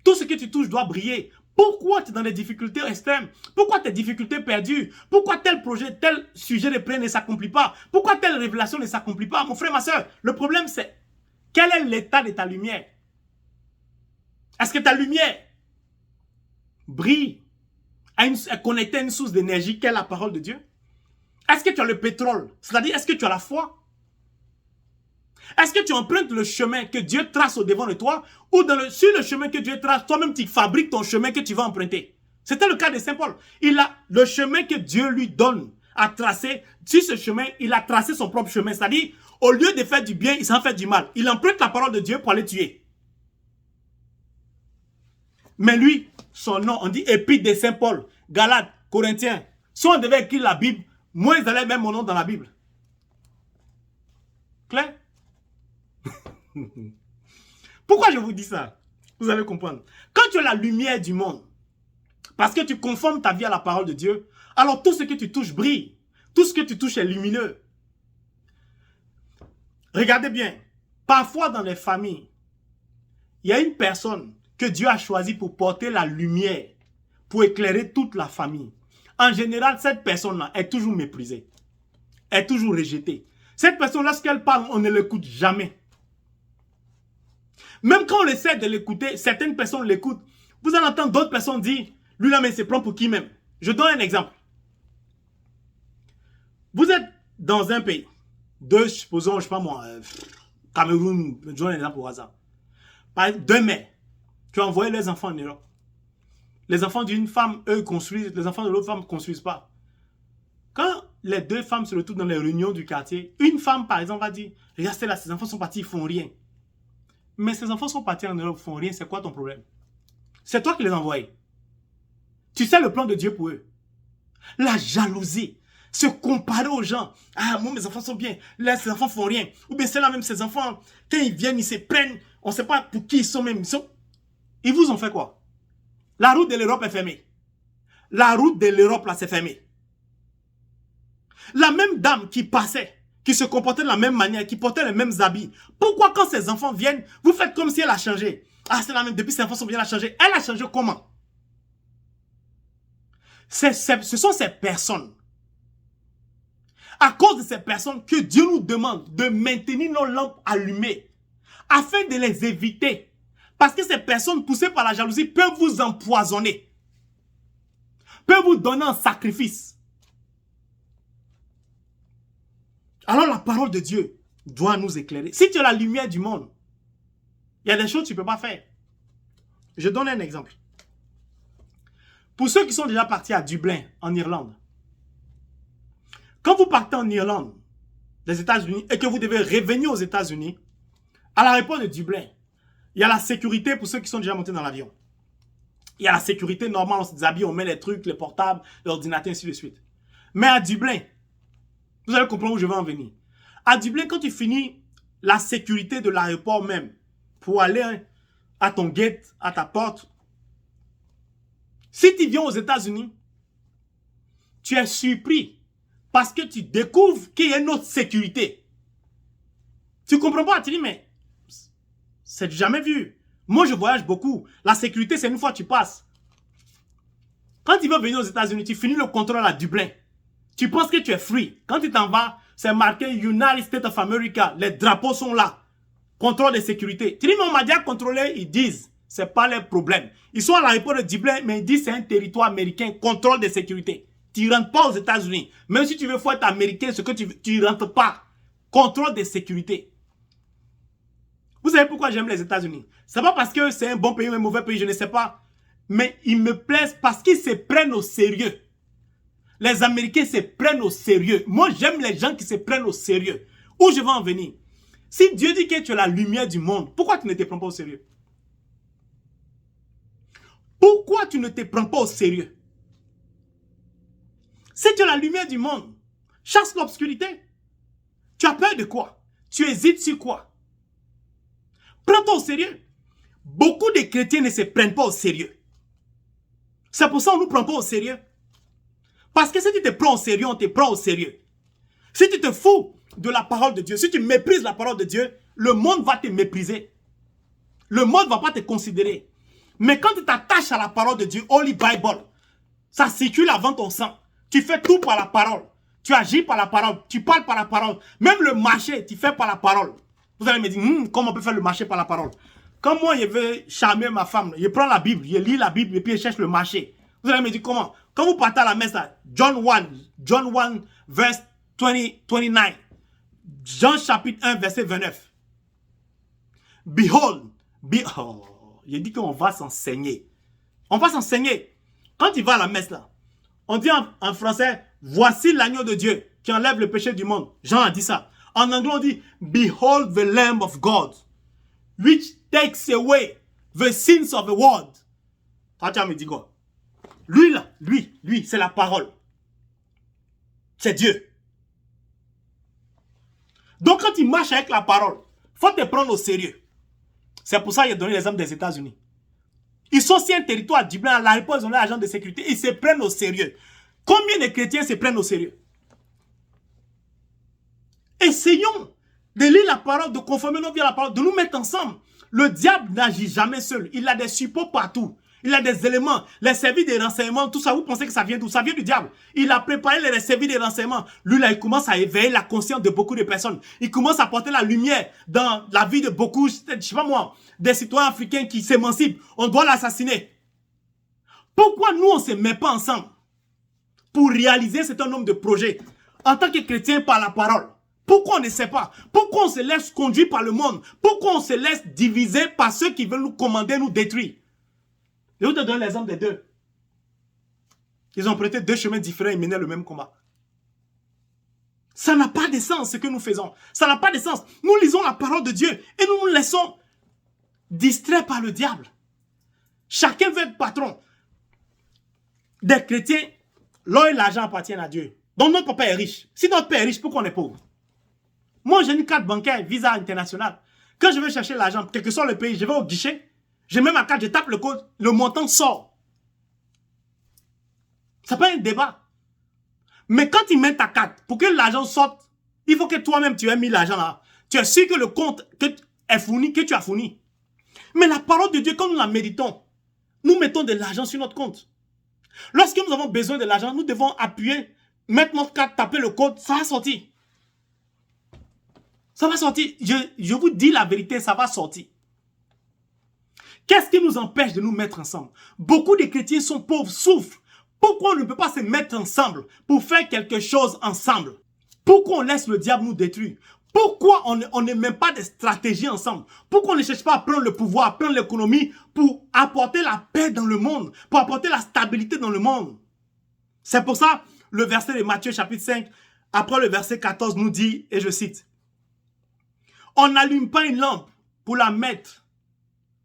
tout ce que tu touches doit briller. Pourquoi tu es dans des difficultés extrêmes? Pourquoi tes difficultés perdues? Pourquoi tel projet, tel sujet de prière ne s'accomplit pas? Pourquoi telle révélation ne s'accomplit pas? Mon frère, ma soeur, le problème c'est, quel est l'état de ta lumière? Est-ce que ta lumière brille, est connectée à une source d'énergie qu'est la parole de Dieu? Est-ce que tu as le pétrole? C'est-à-dire, est-ce que tu as la foi? Est-ce que tu empruntes le chemin que Dieu trace au devant de toi ou sur le chemin que Dieu trace, toi-même tu fabriques ton chemin que tu vas emprunter? C'était le cas de Saint Paul. Il a le chemin que Dieu lui donne à tracer. Sur ce chemin, il a tracé son propre chemin. C'est-à-dire, au lieu de faire du bien, il s'en fait du mal. Il emprunte la parole de Dieu pour aller tuer. Mais lui, son nom, on dit Épître de Saint Paul, Galates, Corinthiens. Si on devait écrire la Bible, moi, ils allaient mettre mon nom dans la Bible. Clair? Pourquoi je vous dis ça? Vous allez comprendre. Quand tu as la lumière du monde, parce que tu conformes ta vie à la parole de Dieu, alors tout ce que tu touches brille. Tout ce que tu touches est lumineux. Regardez bien. Parfois dans les familles, il y a une personne que Dieu a choisie pour porter la lumière, pour éclairer toute la famille. En général, cette personne-là est toujours méprisée. Est toujours rejetée. Cette personne, lorsqu'elle parle, on ne l'écoute jamais. Même quand on essaie de l'écouter, certaines personnes l'écoutent. Vous en entendez d'autres personnes dire, lui là, mais il se prend pour qui même? Je donne un exemple. Vous êtes dans un pays, supposons, je ne sais pas moi, Cameroun, je donne un exemple au hasard. Deux mères qui ont envoyé leurs enfants en Europe. Les enfants d'une femme, eux, construisent, les enfants de l'autre femme ne construisent pas. Quand les deux femmes se retrouvent dans les réunions du quartier, une femme, par exemple, va dire, regarde, là, ces enfants sont partis, ils ne font rien. Mais ces enfants sont partis en Europe, ils ne font rien, c'est quoi ton problème? C'est toi qui les envoies. Tu sais le plan de Dieu pour eux. La jalousie, se comparer aux gens. Ah, moi, mes enfants sont bien, là, ces enfants ne font rien. Ou bien c'est là même, ces enfants, quand ils viennent, ils se prennent, on ne sait pas pour qui ils sont même. Ils vous ont fait quoi? La route de l'Europe est fermée. La route de l'Europe, là, c'est fermée. La même dame qui passait, qui se comportait de la même manière, qui portait les mêmes habits. Pourquoi quand ses enfants viennent, vous faites comme si elle a changé? Ah, c'est la même, depuis ses enfants sont bien, elle a changé. Elle a changé comment? Ce sont ces personnes. À cause de ces personnes que Dieu nous demande de maintenir nos lampes allumées afin de les éviter. Parce que ces personnes poussées par la jalousie peuvent vous empoisonner. Peuvent vous donner un sacrifice. Alors la parole de Dieu doit nous éclairer. Si tu as la lumière du monde, il y a des choses que tu ne peux pas faire. Je donne un exemple. Pour ceux qui sont déjà partis à Dublin, en Irlande, quand vous partez en Irlande, des États-Unis, et que vous devez revenir aux États-Unis, à l'aéroport de Dublin, il y a la sécurité pour ceux qui sont déjà montés dans l'avion. Il y a la sécurité normale, on se déshabille, on met les trucs, les portables, l'ordinateur, ainsi de suite. Mais à Dublin, vous allez comprendre où je vais en venir. À Dublin, quand tu finis la sécurité de l'aéroport même, pour aller à ton gate, à ta porte, si tu viens aux États-Unis, tu es surpris parce que tu découvres qu'il y a une autre sécurité. Tu ne comprends pas, tu dis, mais c'est jamais vu. Moi, je voyage beaucoup. La sécurité, c'est une fois que tu passes. Quand tu veux venir aux États-Unis, tu finis le contrôle à Dublin. Tu penses que tu es free. Quand tu t'en vas, c'est marqué United States of America. Les drapeaux sont là. Contrôle de sécurité. Tu dis, mais on m'a déjà contrôlé. Ils disent, c'est pas leur problème. Ils sont à l'aéroport de Dublin, mais ils disent c'est un territoire américain. Contrôle de sécurité. Tu ne rentres pas aux États-Unis. Même si tu veux être américain, ce que tu ne rentres pas. Contrôle de sécurité. Vous savez pourquoi j'aime les États-Unis? C'est pas parce que c'est un bon pays ou un mauvais pays, je ne sais pas. Mais ils me plaisent parce qu'ils se prennent au sérieux. Les Américains se prennent au sérieux. Moi, j'aime les gens qui se prennent au sérieux. Où je vais en venir? Si Dieu dit que tu es la lumière du monde, pourquoi tu ne te prends pas au sérieux? Pourquoi tu ne te prends pas au sérieux? Si tu es la lumière du monde, chasse l'obscurité. Tu as peur de quoi? Tu hésites sur quoi? Prends-toi au sérieux. Beaucoup de chrétiens ne se prennent pas au sérieux. C'est pour ça qu'on ne nous prend pas au sérieux. Parce que si tu te prends au sérieux, on te prend au sérieux. Si tu te fous de la parole de Dieu, si tu méprises la parole de Dieu, le monde va te mépriser. Le monde ne va pas te considérer. Mais quand tu t'attaches à la parole de Dieu, Holy Bible, ça circule avant ton sang. Tu fais tout par la parole. Tu agis par la parole. Tu parles par la parole. Même le marché, tu fais par la parole. Vous allez me dire, comment on peut faire le marché par la parole? Quand moi, je veux charmer ma femme, je prends la Bible, je lis la Bible et puis je cherche le marché. Vous allez me dire comment? Quand vous partez à la messe, là, John 1, verse 29. Jean chapitre 1, verset 29. Behold, il dit qu'on va s'enseigner. On va s'enseigner. Quand tu vas à la messe, là, on dit en français, voici l'agneau de Dieu qui enlève le péché du monde. Jean a dit ça. En anglais, on dit, behold the Lamb of God, which takes away the sins of the world. Toi, tu vas me dire quoi? Lui, là, lui, c'est la parole. C'est Dieu. Donc, quand tu marches avec la parole, il faut te prendre au sérieux. C'est pour ça qu'il a donné l'exemple des États-Unis. Ils sont si un territoire du blanc, à la réponse, ils ont l'agent de sécurité, ils se prennent au sérieux. Combien de chrétiens se prennent au sérieux? Essayons de lire la parole, de conformer nos vies à la parole, de nous mettre ensemble. Le diable n'agit jamais seul. Il a des supports partout. Il a des éléments, les services de renseignement, tout ça, vous pensez que ça vient d'où? Ça vient du diable. Il a préparé les services de renseignement. Lui, là, il commence à éveiller la conscience de beaucoup de personnes. Il commence à porter la lumière dans la vie de beaucoup, je sais pas moi, des citoyens africains qui s'émancipent. On doit l'assassiner. Pourquoi nous, on ne se met pas ensemble pour réaliser un certain nombre de projets en tant que chrétiens par la parole? Pourquoi on ne sait pas? Pourquoi on se laisse conduire par le monde? Pourquoi on se laisse diviser par ceux qui veulent nous commander, nous détruire? Je vais te donner l'exemple des deux. Ils ont prêté deux chemins différents et mené le même combat. Ça n'a pas de sens ce que nous faisons. Ça n'a pas de sens. Nous lisons la parole de Dieu et nous nous laissons distraire par le diable. Chacun veut être patron. Des chrétiens, l'or et l'argent appartiennent à Dieu. Donc notre papa est riche. Si notre père est riche, pourquoi on est pauvre? Moi, j'ai une carte bancaire, Visa international. Quand je veux chercher l'argent, quel que soit le pays, je vais au guichet. Je mets ma carte, je tape le code, le montant sort. Ça peut être un débat. Mais quand tu mets ta carte, pour que l'argent sorte, il faut que toi-même tu aies mis l'argent là. Tu es sûr que le compte est fourni, que tu as fourni. Mais la parole de Dieu, quand nous la méditons, nous mettons de l'argent sur notre compte. Lorsque nous avons besoin de l'argent, nous devons appuyer, mettre notre carte, taper le code, ça va sortir. Ça va sortir. Je vous dis la vérité, ça va sortir. Qu'est-ce qui nous empêche de nous mettre ensemble? Beaucoup de chrétiens sont pauvres, souffrent. Pourquoi on ne peut pas se mettre ensemble pour faire quelque chose ensemble? Pourquoi on laisse le diable nous détruire? Pourquoi on ne met pas de stratégie ensemble? Pourquoi on ne cherche pas à prendre le pouvoir, à prendre l'économie pour apporter la paix dans le monde, pour apporter la stabilité dans le monde? C'est pour ça, le verset de Matthieu chapitre 5, après le verset 14 nous dit, et je cite, « On n'allume pas une lampe pour la mettre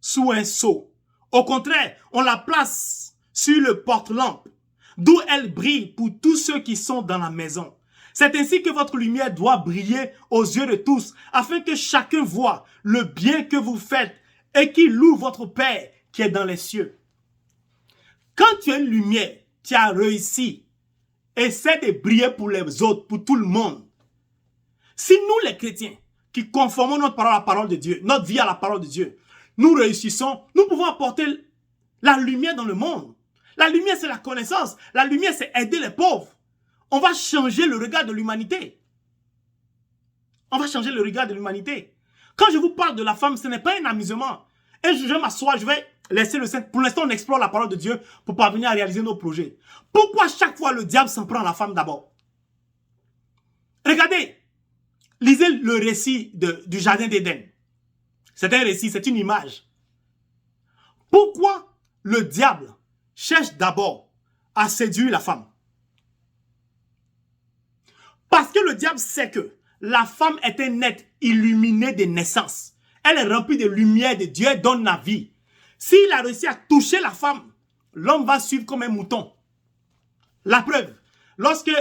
sous un seau. Au contraire, on la place sur le porte-lampe, d'où elle brille pour tous ceux qui sont dans la maison. C'est ainsi que votre lumière doit briller aux yeux de tous, afin que chacun voie le bien que vous faites et qu'il loue votre Père qui est dans les cieux. » Quand tu as une lumière, tu as réussi. Essaie de briller pour les autres, pour tout le monde. Si nous les chrétiens, qui conformons notre parole à la parole de Dieu, notre vie à la parole de Dieu, nous réussissons, nous pouvons apporter la lumière dans le monde. La lumière, c'est la connaissance. La lumière, c'est aider les pauvres. On va changer le regard de l'humanité. On va changer le regard de l'humanité. Quand je vous parle de la femme, ce n'est pas un amusement. Et je vais m'asseoir, je vais laisser le Saint. Pour l'instant, on explore la parole de Dieu pour parvenir à réaliser nos projets. Pourquoi chaque fois le diable s'en prend à la femme d'abord? Regardez, lisez le récit du jardin d'Éden. C'est un récit, c'est une image. Pourquoi le diable cherche d'abord à séduire la femme? Parce que le diable sait que La femme est un être illuminé de naissance. Elle est remplie de lumière de Dieu, elle donne la vie. S'il a réussi à toucher la femme, l'homme va suivre comme un mouton. La preuve, lorsque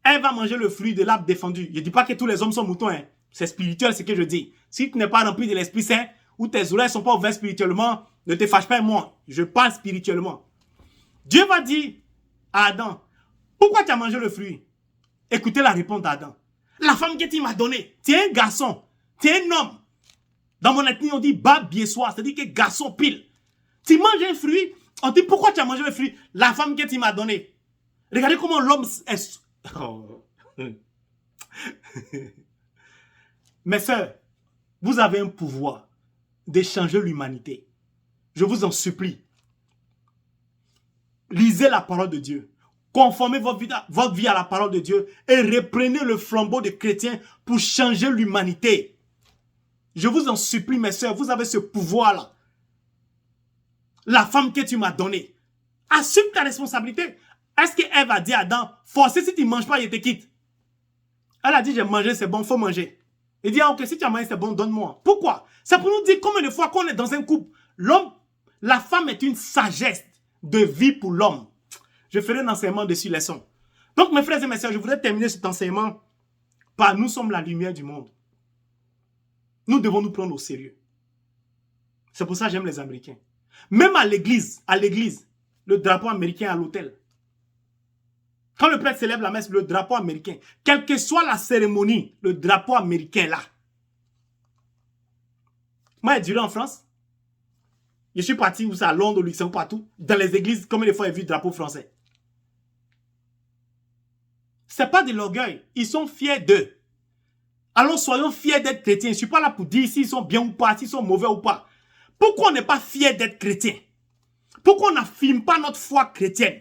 elle va manger le fruit de l'arbre défendu, je ne dis pas que tous les hommes sont moutons, hein. C'est spirituel ce que je dis. Si tu n'es pas rempli de l'Esprit Saint, ou tes oreilles ne sont pas ouvertes spirituellement, ne te fâche pas moi, je parle spirituellement. Dieu va dire à Adam, pourquoi tu as mangé le fruit? Écoutez la réponse d'Adam. La femme que tu m'as donnée, tu es un garçon, tu es un homme. Dans mon ethnie, on dit bab biessoir, c'est-à-dire que garçon pile. Tu manges un fruit, on dit pourquoi tu as mangé le fruit? La femme que tu m'as donnée. Regardez comment l'homme est... Oh. Mes sœurs, vous avez un pouvoir de changer l'humanité. Je vous en supplie. Lisez la parole de Dieu. Conformez votre vie à la parole de Dieu et reprenez le flambeau de chrétiens pour changer l'humanité. Je vous en supplie, mes sœurs, vous avez ce pouvoir-là. La femme que tu m'as donnée, assume ta responsabilité. Est-ce qu'Ève a dit à Adam, forcez si tu ne manges pas, je te quitte? Elle a dit, j'ai mangé, c'est bon, il faut manger. Il dit, ah, ok, si tu as mangé, c'est bon, donne-moi. Pourquoi? C'est pour nous dire combien de fois qu'on est dans un couple. L'homme, la femme est une sagesse de vie pour l'homme. Je ferai un enseignement dessus, leçon. Donc, mes frères et mes sœurs, je voudrais terminer cet enseignement par nous sommes la lumière du monde. Nous devons nous prendre au sérieux. C'est pour ça que j'aime les Américains. Même à l'église, le drapeau américain à l'hôtel. Quand le prêtre célèbre la messe, le drapeau américain, quelle que soit la cérémonie, le drapeau américain là. Moi, j'ai duré en France. Je suis parti à Londres, au Luxembourg, partout. Dans les églises, combien de fois j'ai vu le drapeau français? Ce n'est pas de l'orgueil. Ils sont fiers d'eux. Alors soyons fiers d'être chrétiens. Je ne suis pas là pour dire s'ils sont bien ou pas, s'ils sont mauvais ou pas. Pourquoi on n'est pas fiers d'être chrétiens? Pourquoi on n'affirme pas notre foi chrétienne?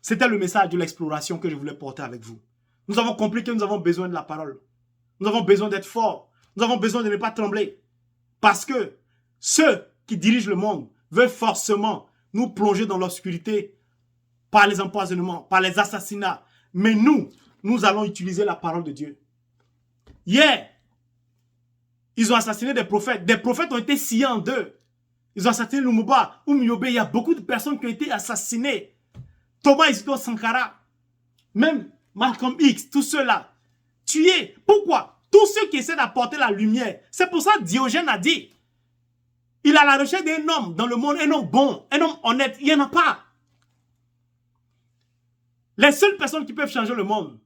C'était le message de l'exploration que je voulais porter avec vous. Nous avons compris que nous avons besoin de la parole. Nous avons besoin d'être forts. Nous avons besoin de ne pas trembler. Parce que ceux qui dirigent le monde veulent forcément nous plonger dans l'obscurité par les empoisonnements, par les assassinats. Mais nous allons utiliser la parole de Dieu. Hier, ils ont assassiné des prophètes. Des prophètes ont été sciés en deux. Ils ont assassiné Lumumba, Oumiobe. Il y a beaucoup de personnes qui ont été assassinées. Thomas Isidore Sankara, même Malcolm X, tous ceux-là, tués. Pourquoi? Tous ceux qui essaient d'apporter la lumière. C'est pour ça que Diogène a dit, il a la recherche d'un homme dans le monde, un homme bon, un homme honnête. Il n'y en a pas. Les seules personnes qui peuvent changer le monde,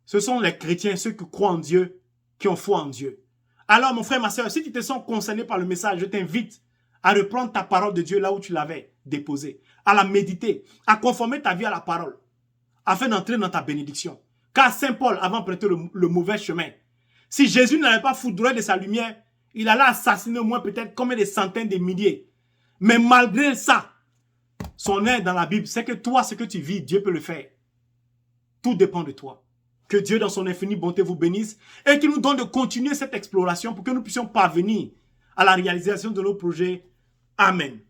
ce sont les chrétiens, ceux qui croient en Dieu, qui ont foi en Dieu. Alors, mon frère, ma soeur, si tu te sens concerné par le message, je t'invite à reprendre ta parole de Dieu là où tu l'avais déposée, à la méditer, à conformer ta vie à la parole, afin d'entrer dans ta bénédiction. Car Saint Paul avait emprunté le mauvais chemin. Si Jésus n'avait pas foudroyé de sa lumière, il allait assassiner au moins peut-être combien de centaines de milliers. Mais malgré ça, son aide dans la Bible, c'est que toi, ce que tu vis, Dieu peut le faire. Tout dépend de toi. Que Dieu, dans son infinie bonté, vous bénisse et qu'il nous donne de continuer cette exploration pour que nous puissions parvenir à la réalisation de nos projets. Amen.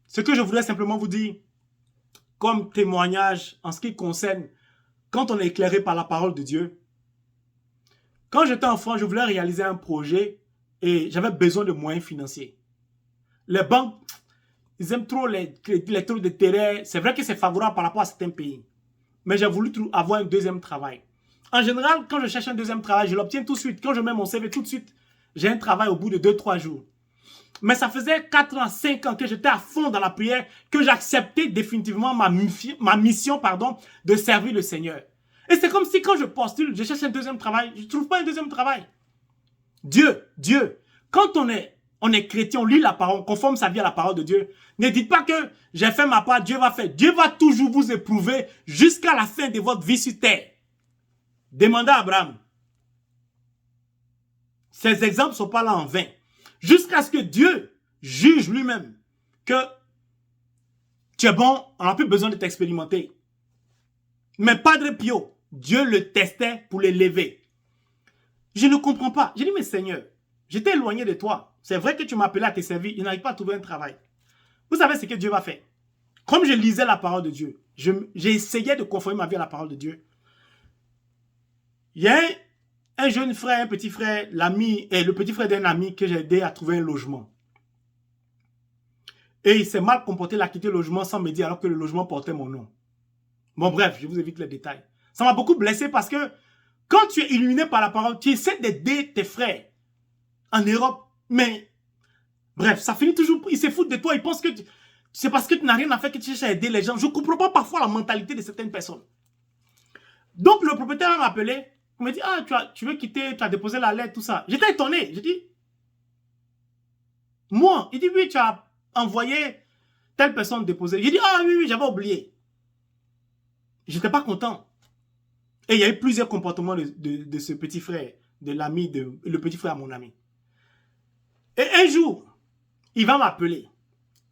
Ce que je voudrais simplement vous dire, comme témoignage en ce qui concerne, quand on est éclairé par la parole de Dieu, quand j'étais enfant, je voulais réaliser un projet et j'avais besoin de moyens financiers. Les banques, ils aiment trop les taux d'intérêt. C'est vrai que c'est favorable par rapport à certains pays. Mais j'ai voulu avoir un deuxième travail. En général, quand je cherche un deuxième travail, je l'obtiens tout de suite. Quand je mets mon CV tout de suite, j'ai un travail au bout de 2-3 jours. Mais ça faisait 4 ans, 5 ans que j'étais à fond dans la prière, que j'acceptais définitivement ma mission de servir le Seigneur. Et c'est comme si quand je postule, je cherche un deuxième travail, je ne trouve pas un deuxième travail. Dieu, quand on est chrétien, on lit la parole, on conforme sa vie à la parole de Dieu. Ne dites pas que j'ai fait ma part, Dieu va faire. Dieu va toujours vous éprouver jusqu'à la fin de votre vie sur terre. Demandez à Abraham. Ces exemples ne sont pas là en vain. Jusqu'à ce que Dieu juge lui-même que tu es bon, on n'a plus besoin de t'expérimenter. Mais Padre Pio, Dieu le testait pour l'élever. Je ne comprends pas. J'ai dit, mais Seigneur, j'étais éloigné de toi. C'est vrai que tu m'appelais à te servir. Il n'arrive pas à trouver un travail. Vous savez ce que Dieu va faire. Comme je lisais la parole de Dieu, j'ai essayé de conformer ma vie à la parole de Dieu. Il y a un jeune frère, un petit frère, l'ami, et le petit frère d'un ami que j'ai aidé à trouver un logement. Et il s'est mal comporté, il a quitté le logement sans me dire alors que le logement portait mon nom. Bon bref, je vous évite les détails. Ça m'a beaucoup blessé parce que quand tu es illuminé par la parole, tu essaies d'aider tes frères en Europe, mais bref, ça finit toujours, ils se foutent de toi, ils pensent que c'est parce que tu n'as rien à faire que tu cherches à aider les gens. Je ne comprends pas parfois la mentalité de certaines personnes. Donc le propriétaire m'a appelé, il m'a dit, ah, tu veux quitter, tu as déposé la lettre, tout ça. J'étais étonné, j'ai dit, moi, il dit, oui, tu as envoyé telle personne déposer. J'ai dit, ah oui, j'avais oublié. J'étais pas content. Et il y a eu plusieurs comportements de ce petit frère, de l'ami, le petit frère à mon ami. Et un jour, il va m'appeler.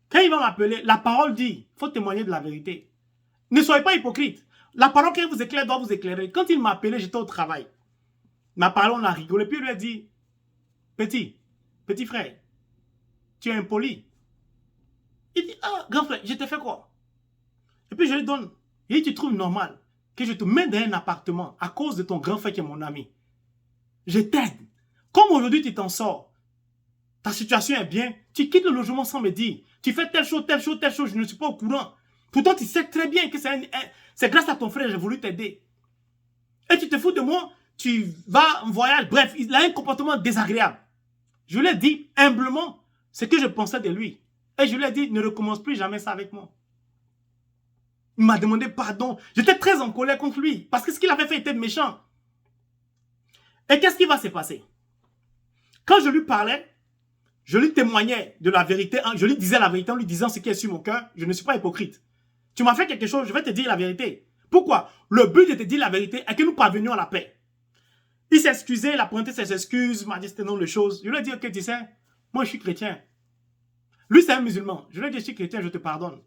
Quand il va m'appeler, la parole dit, il faut témoigner de la vérité. Ne soyez pas hypocrite. La parole qui vous éclaire doit vous éclairer. Quand il m'a appelé, j'étais au travail. Il m'a parlé, on a rigolé. Puis il lui a dit, petit frère, tu es impoli. Il dit, ah, grand frère, je t'ai fait quoi? Et puis je lui donne. Il dit, tu trouves normal que je te mette dans un appartement à cause de ton grand frère qui est mon ami. Je t'aide. Comme aujourd'hui tu t'en sors, ta situation est bien, tu quittes le logement sans me dire. Tu fais telle chose, telle chose, telle chose, je ne suis pas au courant. Pourtant tu sais très bien que c'est grâce à ton frère que j'ai voulu t'aider. Et tu te fous de moi, tu vas en voyage, bref, il a un comportement désagréable. Je lui ai dit humblement ce que je pensais de lui. Et je lui ai dit, ne recommence plus jamais ça avec moi. Il m'a demandé pardon. J'étais très en colère contre lui. Parce que ce qu'il avait fait était méchant. Et qu'est-ce qui va se passer? Quand je lui parlais, je lui témoignais de la vérité. Je lui disais la vérité en lui disant ce qui est sur mon cœur. Je ne suis pas hypocrite. Tu m'as fait quelque chose, je vais te dire la vérité. Pourquoi? Le but de te dire la vérité est que nous parvenions à la paix. Il s'est excusé, il a pointé ses excuses, m'a dit c'était non les choses. Je lui ai dit, ok, tu sais, moi je suis chrétien. Lui c'est un musulman. Je lui ai dit, je suis chrétien, je te pardonne.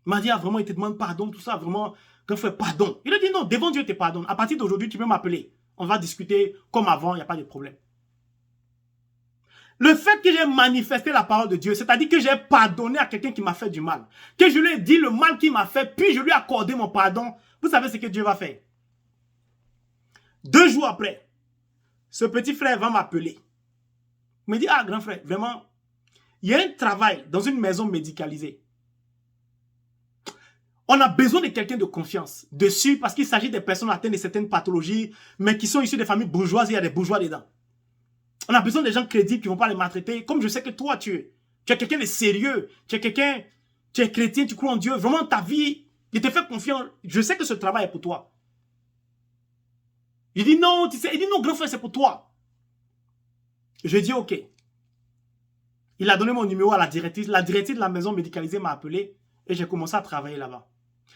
Il m'a dit, ah, vraiment, il te demande pardon, tout ça, vraiment, grand frère, pardon. Il a dit, non, devant Dieu, je te pardonne. À partir d'aujourd'hui, tu peux m'appeler. On va discuter comme avant, il n'y a pas de problème. Le fait que j'ai manifesté la parole de Dieu, c'est-à-dire que j'ai pardonné à quelqu'un qui m'a fait du mal, que je lui ai dit le mal qu'il m'a fait, puis je lui ai accordé mon pardon, vous savez ce que Dieu va faire. 2 jours après, ce petit frère va m'appeler. Il me dit, ah, grand frère, vraiment, il y a un travail dans une maison médicalisée. On a besoin de quelqu'un de confiance dessus parce qu'il s'agit des personnes atteintes de certaines pathologies, mais qui sont issues des familles bourgeoises et il y a des bourgeois dedans. On a besoin de gens crédibles qui ne vont pas les maltraiter. Comme je sais que toi, tu es quelqu'un de sérieux, tu es chrétien, tu crois en Dieu. Vraiment, ta vie, il te fait confiance. Je sais que ce travail est pour toi. Il dit non, tu sais, il dit non, grand frère, c'est pour toi. Je dis ok. Il a donné mon numéro à la directrice. La directrice de la maison médicalisée m'a appelé et j'ai commencé à travailler là-bas.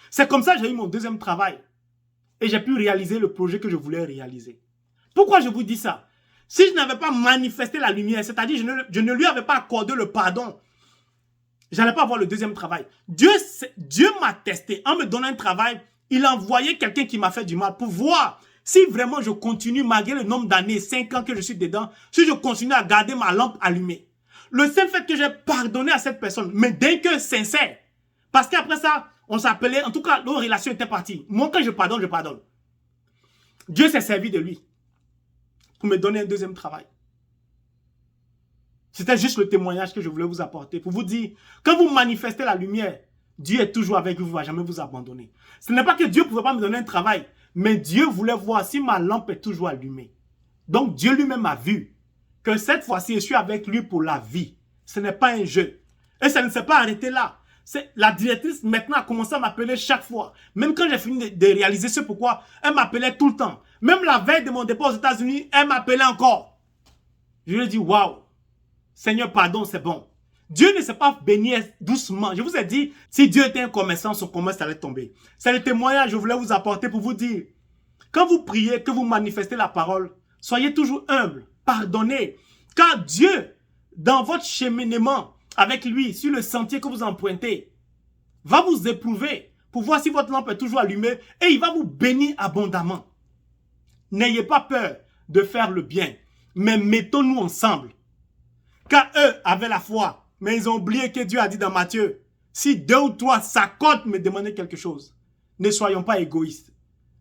C'est comme ça que j'ai eu mon deuxième travail. Et j'ai pu réaliser le projet que je voulais réaliser. Pourquoi je vous dis ça? Si je n'avais pas manifesté la lumière, c'est-à-dire je ne lui avais pas accordé le pardon, je n'allais pas avoir le deuxième travail. Dieu m'a testé. En me donnant un travail, il a envoyé quelqu'un qui m'a fait du mal pour voir si vraiment je continue, malgré le nombre d'années, 5 ans que je suis dedans, si je continue à garder ma lampe allumée. Le seul fait que j'ai pardonné à cette personne, mais d'un cœur sincère, parce qu'après ça, on s'appelait, en tout cas, nos relations étaient parties. Moi, quand je pardonne, je pardonne. Dieu s'est servi de lui pour me donner un deuxième travail. C'était juste le témoignage que je voulais vous apporter, pour vous dire, quand vous manifestez la lumière, Dieu est toujours avec vous, il ne va jamais vous abandonner. Ce n'est pas que Dieu ne pouvait pas me donner un travail, mais Dieu voulait voir si ma lampe est toujours allumée. Donc Dieu lui-même a vu que cette fois-ci, je suis avec lui pour la vie. Ce n'est pas un jeu. Et ça ne s'est pas arrêté là. La directrice maintenant a commencé à m'appeler chaque fois. Même quand j'ai fini de réaliser ce pourquoi, elle m'appelait tout le temps. Même la veille de mon départ aux États-Unis, elle m'appelait encore. Je lui ai dit, waouh, Seigneur, pardon, c'est bon. Dieu ne s'est pas béni doucement. Je vous ai dit, si Dieu était un commerçant, son commerce allait tomber. C'est le témoignage que je voulais vous apporter pour vous dire. Quand vous priez, que vous manifestez la parole, soyez toujours humble, pardonnez. Car Dieu, dans votre cheminement avec lui, sur le sentier que vous empruntez, va vous éprouver pour voir si votre lampe est toujours allumée et il va vous bénir abondamment. N'ayez pas peur de faire le bien, mais mettons-nous ensemble. Car eux avaient la foi, mais ils ont oublié que Dieu a dit dans Matthieu, Si 2 ou 3 s'accordent me demander quelque chose, ne soyons pas égoïstes.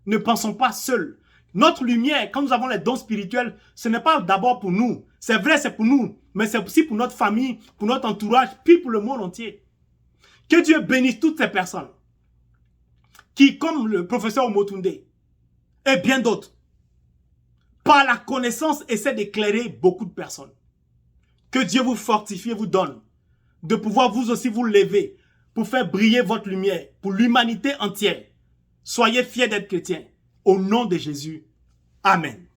Ne pensons pas seuls. Notre lumière, quand nous avons les dons spirituels, ce n'est pas d'abord pour nous. C'est vrai, c'est pour nous, mais c'est aussi pour notre famille, pour notre entourage, puis pour le monde entier. Que Dieu bénisse toutes ces personnes qui, comme le professeur Omotunde et bien d'autres, par la connaissance, essaient d'éclairer beaucoup de personnes. Que Dieu vous fortifie et vous donne de pouvoir vous aussi vous lever pour faire briller votre lumière pour l'humanité entière. Soyez fiers d'être chrétiens. Au nom de Jésus. Amen.